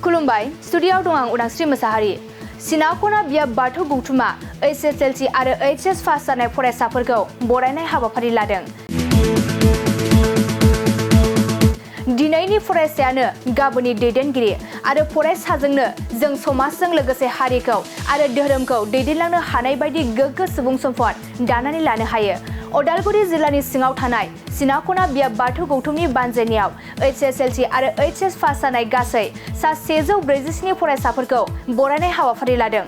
खुलुमबाय स्टुडिय'आव दं आं उदांस्रि मोसाहारि सिनाखना बियाब बाथौ गौथुमा HSLC आरो HS पास जानाय फरायसाफोरखौ बरायनाय हाबाफारि लादों। दिनैनि फरायसायानो गाबोननि दैदेनगिरि आरो फरायसाजोंनो जों समाजजों लोगोसे हारिखौ आरो धोरोमखौ दैदेनलांनो हानाय बायदि गोग्गो सुबुं सम्पद दानानै लानो हायो। उदालगुरि जिल्लानि सिङाव थानाय सिनाखना बियाब बाथौ गौथुमनि बानजायनायाव HSLC आरो HS पास जानाय गासै सा 147 फरायसाफोरखौ बरायनाय हाबाफारि लादों।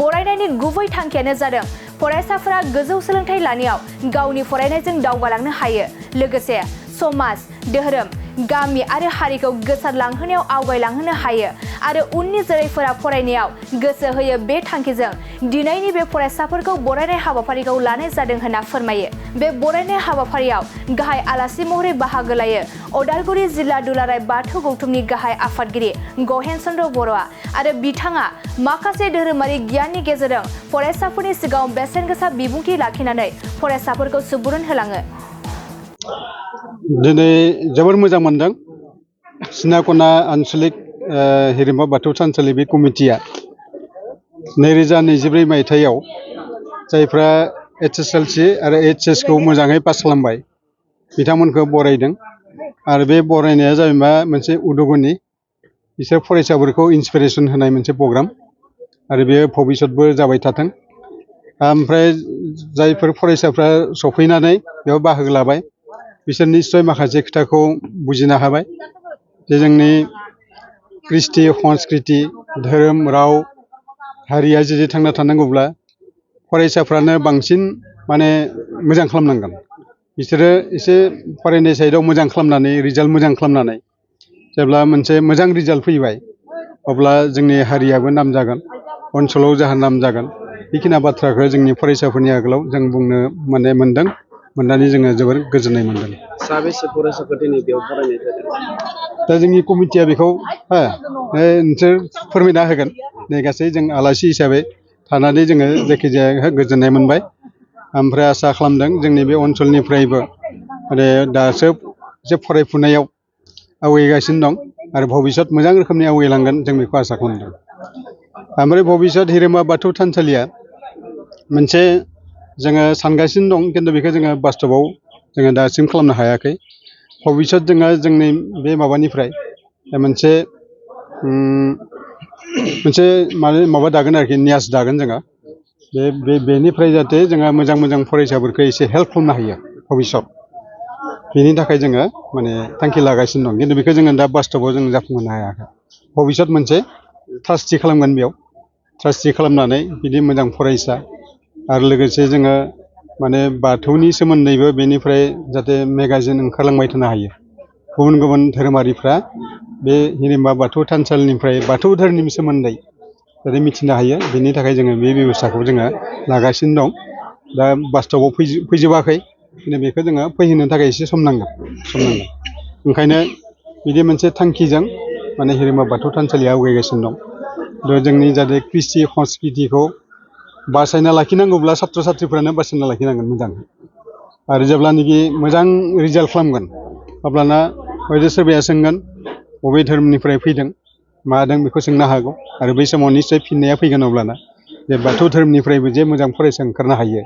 बरायनायनि गुबै थांखियानो जादों फरायसाफोरा गोजौ सोलोंथाइ लानायाव गावनि फरायनायजों दावगालांनो हायो, लोगोसे समाज, धोरोम, गामि आरो हारिखौ गोसारलांहोनायाव आवगायलांहोनो हायो आरो उननि जोलैफोरा फरायनायाव गोसो होयो। बे थांखिजों दिनैनि बे फरायसाफोरखौ बरायनाय हाबाफारिखौ लानाय जादों होनना फोरमायो। बे बरायनाय हाबाफारियाव गाहाय आलासि महरै बाहागो लायो उदालगुरि जिल्ला दुलाराय बाथौ गौथुमनि गाहाय आफादगिरि गहेन चन्द्र बर'आ आरो बिथाङा माखासे धोरोमारि गियाननि गेजेरजों फरायसाफोरनि सिगाङाव बेसेन गोसा बिबुंथि लाखिनानै फरायसाफोरखौ सुबुरुन होलाङो। दिनै जोबोर मोजां मोनदों सिनाखना आन्चलिक हिरिम्बा बाथौ थानसालि बे कमिटिया 2024 मायथाइयाव जायफ्रा HSLC आरो HS खौ मोजाङै पास खालामबाय बिथांमोनखौ बरायदों आरो बे बरायनाया जाहैबाय मोनसे उदगनि बिसोर फरायसाफोरखौ इन्सपिरेसन होनाय मोनसे प्रग्राम आरो बेयो भबिष्यतबो जाबाय थाथों। ओमफ्राय जायफोर फरायसाफ्रा सफैनानै बेयाव बाहागो लाबाय बिसोर निश्चय माखासे खोथाखौ बुजिनो हाबाय जे जोंनि कृष्टि संस्कृति धोरोम राव हारिया जुदि थांना थानांगौब्ला फरायसाफ्रानो बांसिन माने मोजां खालामनांगोन। बिसोरो एसे फरायनाय साइडआव मोजां खालामनानै रिजाल्ट मोजां खालामनानै जेब्ला मोनसे मोजां रिजाल्ट फैबाय अब्ला जोंनि हारियाबो नाम जागोन, ओनसोलाव जाहा नाम जागोन। बेखिनि बाथ्राखौ जोंनि फरायसाफोरनि आगोलाव जों बुंनो मोनदों, मोननानै जोङो जोबोर गोजोननाय मोनदों। साबेसे फरायसाफोर दिनै बेयाव फरायनाय जादों? दा जोंनि कमिटिया बेखौ नोंसोर फोरमायना होगोन। नै गासै जों आलासि हिसाबै थानानै जोङो जायखिजाया गोजोननाय मोनबाय। ओमफ्राय आसा खालामदों जोंनि बे ओनसोलनिफ्रायबो माने दासो एसे फरायफुनायाव आवगायगासिनो दं आरो भबिष्यत मोजां रोखोमनि आवगायलांगोन जों बेखौ आसा खालामदों। ओमफ्राय भबिष्यत हिरिम्बा बाथौ थानसालिया मोनसे जोङो सानगासिनो दं, खिन्थु बेखौ जोङो बास्तबआव जोङो दासिम खालामनो हायाखै। भबिष्यत जोङो जोंनि बे माबानिफ्राय मोनसे माबा दागोन आरोखि न्यास दागोन जोङो बेनिफ्राय जाहाथे जोङो मोजां फरायसाफोरखौ एसे हेल्प खालामनो हायो भबिष्यत। बेनि थाखाय जोङो माने थांखि लागासिनो दं, खिन्थु बेखौ जोङो दा बास्तबआव जों जाफुंहोनो हायाखै। भबिष्यत मोनसे ट्रास्टि खालामगोन, बेयाव ट्रास्टि खालामनानै बिदि मोजां फरायसा आरो लोगोसे जोङो माने बाथौनि सोमोन्दैबो बेनिफ्राय जाहाथे मेगाजिन ओंखारलांबाय थानो हायो। गुबुन धोरोमारिफ्रा बे हिरिम्बा बाथौ थानसालिनिफ्राय बाथौ धोरोमनि सोमोन्दै जाहाथे मिथिनो हायो, बेनि थाखाय जोङो बे बेब'स्थाखौ जोङो लागासिनो दं। दा बास्तबआव फैजोबाखै, खिन्थु बेखौ जोङो फैहोनो थाखाय एसे सम नांगोन। ओंखायनो बिदि मोनसे थांखिजों माने हिरिम्बा बाथौ थानसालिया आवगायगासिनो दं। जोंनि जाहाथे कृष्टि संस्कृतिखौ बासायना लाखिनांगौब्ला सात्र साथ्रिफ्रानो बासायना लाखिनांगोन मोजां। आरो जेब्लानाखि मोजां रिजाल्ट खालामगोन अब्लाना हयथ' सोरबाया सोंगोन बबे धोरोमनिफ्राय फैदों मादों बेखौ सोंनो हागौ आरो बै समाव निश्चय फिननाया फैगोन। अब्लाना जे बाथौ धोरोमनिफ्रायबो जे मोजां फरायसा ओंखारनो हायो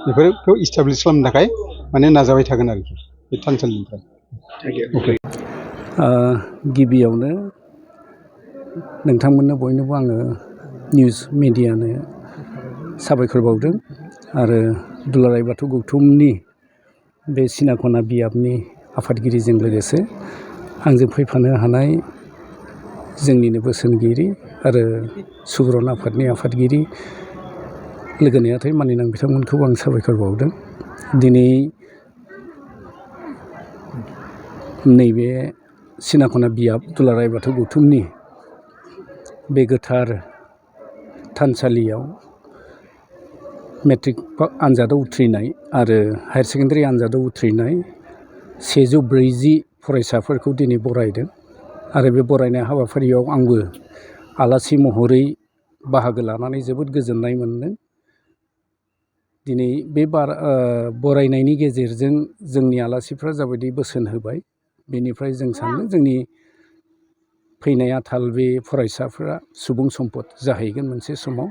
बेफोरखौ इस्टाब्लिस खालामनो थाखाय माने नाजाबाय थागोन आरोखि बे थानसालिनिफ्राय। गिबियावनो नोंथांमोननो बयनोबो आङो निउस मिडियानो साबायखर बावदों आरो दुलाराय बाथौ गौथुमनि बे सिनाखना बियाबनि आफादगिरिजों लोगोसे आंजों फैफानो हानाय जोंनिनो बोसोनगिरि आरो सुबुरन आफादनि आफादगिरि लोगो नेहाथारि मानिनां बिथांमोनखौ आं साबायखर बावदों। दिनै नैबे सिनाखना बियाब दुलाराय बाथौ गौथुमनि बे गोथार थानसालियाव मेट्रिक आनजादाव उथ्रिनाय आरो हायार सेकेन्डारि आनजादाव उथ्रिनाय 140 फरायसाफोरखौ दिनै बरायदों आरो बे बरायनाय हाबाफारियाव आंबो आलासि महरै बाहागो लानानै जोबोद गोजोननाय मोनदों। दिनै बे बरायनायनि गेजेरजों जोंनि आलासिफ्रा जाबायदि बोसोन होबाय, बेनिफ्राय जों सानो जोंनि फैनाय आथाल बे फरायसाफोरा सुबुं सम्पद जाहैगोन मोनसे समाव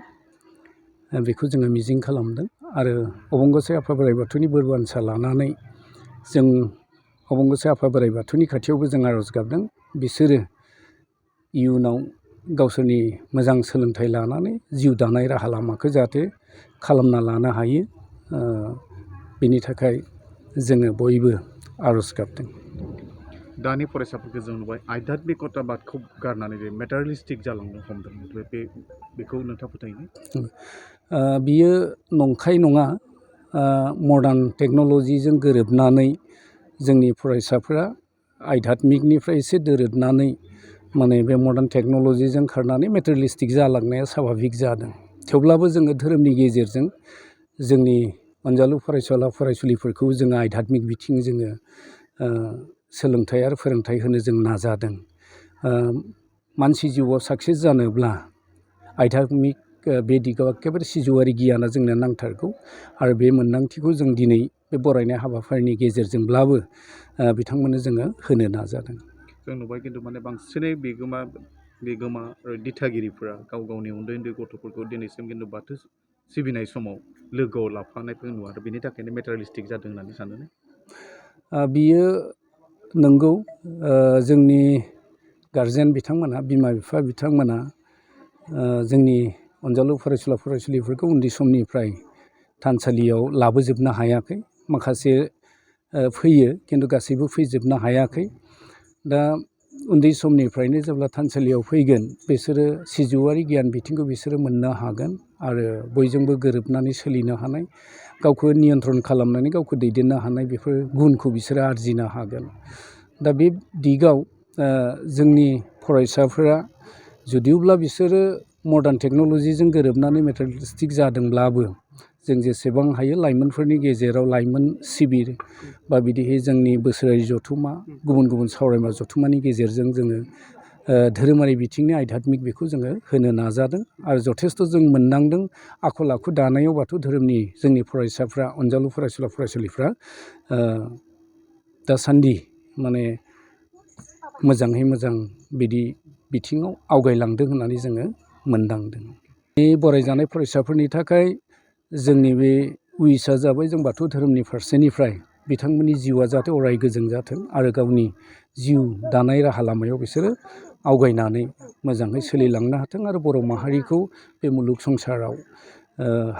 बेखौ जोङो मिजिं खालामदों आरो अबंगसाय आफा बोराइ बाथौनि बोर बान्सा लानानै जों अबंगसाय आफा बोराइ बाथौनि खाथियावबो जों आर'ज गाबदों बिसोरो इयुनाव गावसोरनि मोजां सोलोंथाइ लानानै जिउ दानाय राहा लामाखौ जाहाथे खालामना लानो हायो बेनि थाखाय जोङो बयबो आर'ज गाबदों। दानि फरायसाफोरखौ जों नुबाय आध्यात्मिकताबादखौ गारनानै जे मेटारियेलिस्टिक जालांनो हमदों बेखौ नोंथाङा फोथायो? बियो नंखाय नङा। मडार्न टेक्न'लजिजों गोरोबनानै जोंनि फरायसाफोरा आध्यात्मिकनिफ्राय एसे दोरोदनानै माने बे मडार्न टेक्न'लजिजों खारनानै मेटारियेलिस्टिक जालांनाया स्वाभाबिक जादों। थेवब्लाबो जोङो धोरोमनि गेजेरजों जोंनि अनजालु फरायसुला फरायसुलिफोरखौ जोङो आध्यात्मिक बिथिं जोङो सोलोंथाइ आरो फोरोंथाइ होनो जों नाजादों। मानसि जिउआव साक्सेस जानोब्ला आध्यात्मिक बे दिगाव एखेबारे सिजौआरि गियाना जोंनो नांथारगौ आरो बे मोन्दांथिखौ जों दिनै बे बरायनाय हाबाफारिनि गेजेरजोंब्लाबो बिथांमोननो जोङो होनो नाजादों। जों नुबाय खिन्थु माने बांसिनै बिगोमा आरो दिथागिरिफोरा गाव गावनि उन्दै उन्दै गथ'फोरखौ दिनैसिम खिन्थु बाथौ सिबिनाय समाव लोगोआव लाफानायखौ नुवा आरो बेनि थाखायनो मेटारियेलिस्टिक जादों होननानै सानो। बियो नंगौ। जोंनि गारजेन बिथांमोना बिमा बिफा बिथांमोना जोंनि अनजालु फरायसुला फरायसुलिफोरखौ उन्दै समनिफ्राय थानसालियाव लाबोजोबनो हायाखै। माखासे फैयो खिन्थु गासैबो फैजोबनो हायाखै। दा उन्दै समनिफ्रायनो जेब्ला थानसालियाव फैगोन बिसोरो सिजौआरि गियान बिथिंखौ बिसोरो मोननो हागोन आरो बयजोंबो गोरोबनानै सोलिनो हानाय गावखौ नियन्त्रन खालामनानै गावखौ दैदेननो हानाय बेफोर गुनखौ बिसोरो आरजिनो हागोन। दा बे दिगाव जोंनि फरायसाफोरा जुदिब्ला बिसोरो मडार्न टेक्न'लजिजों गोरोबनानै मेटारियेलिस्टिक जादोंब्लाबो जों जेसेबां हायो लाइमोनफोरनि गेजेराव लाइमोन शिबिर बा बिदिहै जोंनि बोसोरारि जथुम्मा गुबुन गुबुन सावरायमा जथुम्मानि गेजेरजों जोङो धोरोमारि बिथिंनि आध्यात्मिक बेखौ जोङो होनो नाजादों आरो जथेस्थ' जों मोननांदों आखल आखु दानायाव बाथौ धोरोमनि जोंनि फरायसाफ्रा अनजालु फरायसुला फरायसुलिफ्रा दासान्दि माने मोजाङै मोजां बिदि बिथिङाव आवगायलांदों होननानै जोङो मोनदांदों। बे बरायजानाय फरायसाफोरनि थाखाय जोंनि बे उइसआ जाबाय जों बाथौ धोरोमनि फारसेनिफ्राय बिथांमोननि जिउआ जाहाथे अराय गोजों जाथों आरो गावनि जिउ दानाय राहा लामायाव बिसोरो आवगायनानै मोजाङै सोलिलांनो हाथों आरो बर' माहारिखौ बे मुलुग संसाराव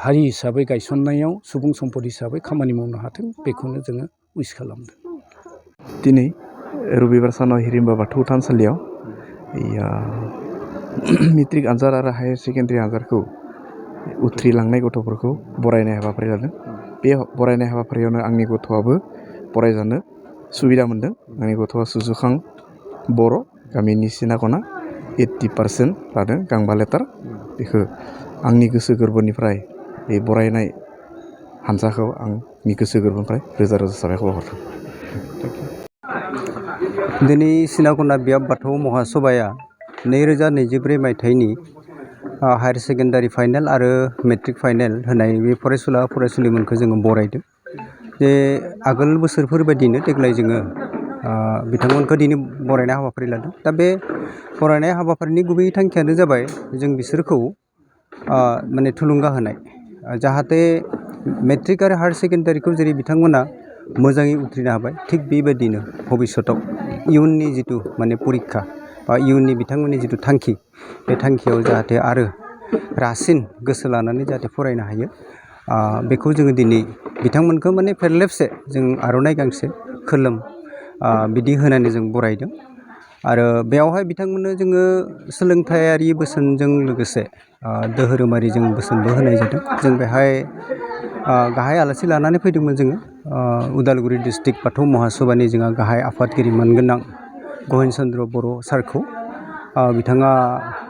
हारि हिसाबै गायसननायाव सुबुं सम्पद हिसाबै खामानि मावनो हाथों बेखौनो जोङो उइस खालामदों। दिनै रबिबार सानाव हिरिम्बा बाथौ थानसालियाव मेट्रिक आनजाद आरो हायार सेकेन्डारि आनजादखौ उथ्रिलांनाय गथ'फोरखौ बरायनाय हाबाफारि जादों। बे बरायनाय हाबाफारियावनो आंनि गथ'आबो बरायजानो सुबिदा मोन्दों। आंनि गथ'आ सुजुखां बर' गामिनि सिनाखना 80% लादों गांबा लेटार। बेखौ आंनि गोसो गोरबोनिफ्राय बे बरायनाय हान्जाखौ आंनि गोसो गोरबोनिफ्राय रोजा रोजा साबायखर बावहरदों। दिनै सिनाखना बियाब बाथौ महासभाया 2024 मायथाइनि हायार सेकेन्डारि फाइनेल आरो मेट्रिक फाइनेल होनाय बे फरायसुला फरायसुलिमोनखौ जोङो बरायदों। जे आगोल बोसोरफोर बायदिनो देग्लाय जोङो बिथांमोनखौ दिनै बरायनाय हाबाफारि लादों। दा बे बरायनाय हाबाफारिनि गुबै थांखियानो जाबाय जों बिसोरखौ माने थुलुंगा होनाय जाहाथे मेट्रिक आरो हायार सेकेन्डारिखौ जेरै बिथांमोना मोजाङै उथ्रिनो हाबाय थिग बेबायदिनो भबिष्यताव इयुननि जिथु माने परिक्षा बा इयुननि बिथांमोननि जिथु थांखि बे थांखियाव जाहाथे आरो रासिन गोसो लानानै जाहाथे फरायनो हायो बेखौ जोङो दिनै बिथांमोनखौ माने फेरलेबसे जों आर'नाइ गांसे खोलोम बिदि होनानै जों बरायदों। आरो बेयावहाय बिथांमोननो जोङो सोलोंथायारि बोसोनजों लोगोसे धोरोमारि जों बोसोनबो होनाय जादों। जों बेहाय गाहाय आलासि लानानै फैदोंमोन जोङो उदालगुरि डिस्ट्रिक्ट बाथौ महासभानि जोंहा गाहाय आफादगिरि मानगोनां गहेन चन्द्र बर' सारखौ बिथाङा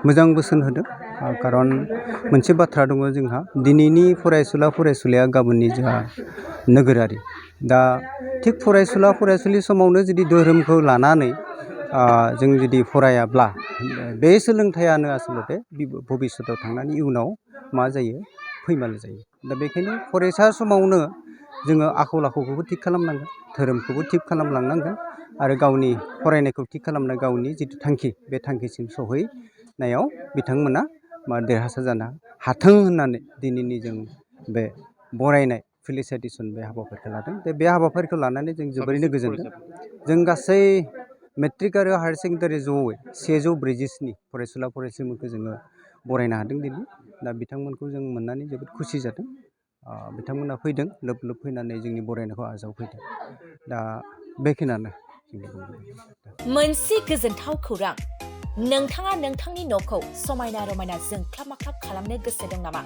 मोजां बोसोन होदों। खारन मोनसे बाथ्रा दङ जोंहा दिनैनि फरायसुला फरायसुलिया गाबोननि जोंहा नोगोरारि। दा थिग फरायसुला फरायसुलि समावनो जुदि धोरोमखौ लानानै जों जुदि फरायाब्ला बे सोलोंथाइयानो आसलते भबिष्यताव थांनानै इयुनाव मा जायो फैमाल जायो। दा बेखायनो फरायसा समावनो जोङो आखल आखुखौबो थिग खालामनांगोन धोरोमखौबो थिग खालामलांनांगोन आरो गावनि फरायनायखौ थि खालामना गावनि जिथु थांखि बे थांखिसिम सहैनायाव बिथांमोना देरहासार जानो हाथों होननानै दिनैनि जों बे बरायनाय फेलिसिटेसन बे हाबाफारिखौ लादों। बे हाबाफारिखौ लानानै जों जोबोरैनो गोजोनदों। जों गासै मेट्रिक आरो हायार सेकेन्डारि जयै 147 फरायसुला फरायसुलिफोरखौ जोङो बरायनो हादों दिनै। दा बिथांमोनखौ जों मोननानै जोबोद खुसि जादों। बिथांमोना फैदों, लोब लोब फैनानै जोंनि बरायनायखौ आजावफैदों। दा बेखिनियानो मोनसे गोजोनथाव खौरां। नोंथाङा नोंथांनि न'खौ समायना रमायना जोंख्लाब माख्लाब खालामनो गोसो दं नामा?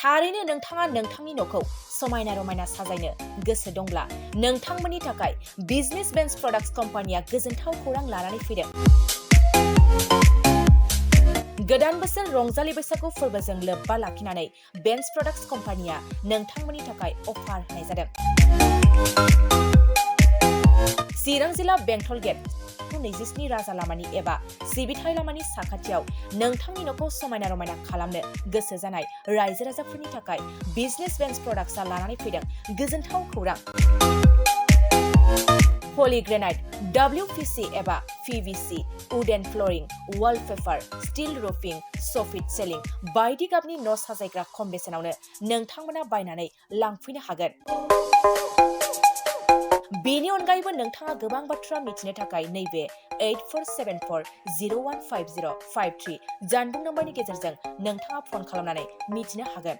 थारैनो नोंथाङा नोंथांनि न'खौ समायना रमायना साजायनो गोसो दंब्ला नोंथांमोननि थाखाय बिजनेस बेन्स प्रडाक्ट्स कम्पानिया गोजोनथाव खौरां लानानै फैदों। गोदान बोसोर रंजालि बैसागु फोरबोजों लोब्बा लाखिनानै बेन्स प्रडाक्ट्स कम्पानिया नोंथांमोननि थाखाय अफार होनाय जादों। चिरां जिल्ला बेंटल गेट 27 राजा लामानि एबा सिबिथाय लामानि साखाथियाव नोंथांनि न'खौ समायना रमायना खालामनो गोसो जानाय रायजो राजाफोरनि थाखाय बिजनेस बेन्स प्रडाक्ट्सआ लानानै फैदों गोजोनथाव खौरां। पलिग्रेनाइट, WPC एबा PVC, wooden flooring, wallpaper, steel roofing, soffit ceiling बायदि गाबनि न' साजायग्रा खम बेसेनावनो नोंथांमोना बायनानै लांफैनो हागोन। बेनि अनगायैबो नोंथाङा गोबां बाथ्रा मिथिनो थाखाय नैबे 8474015053 जानबुं नम्बरनि गेजेरजों नोंथाङा फन खालामनानै मिथिनो हागोन।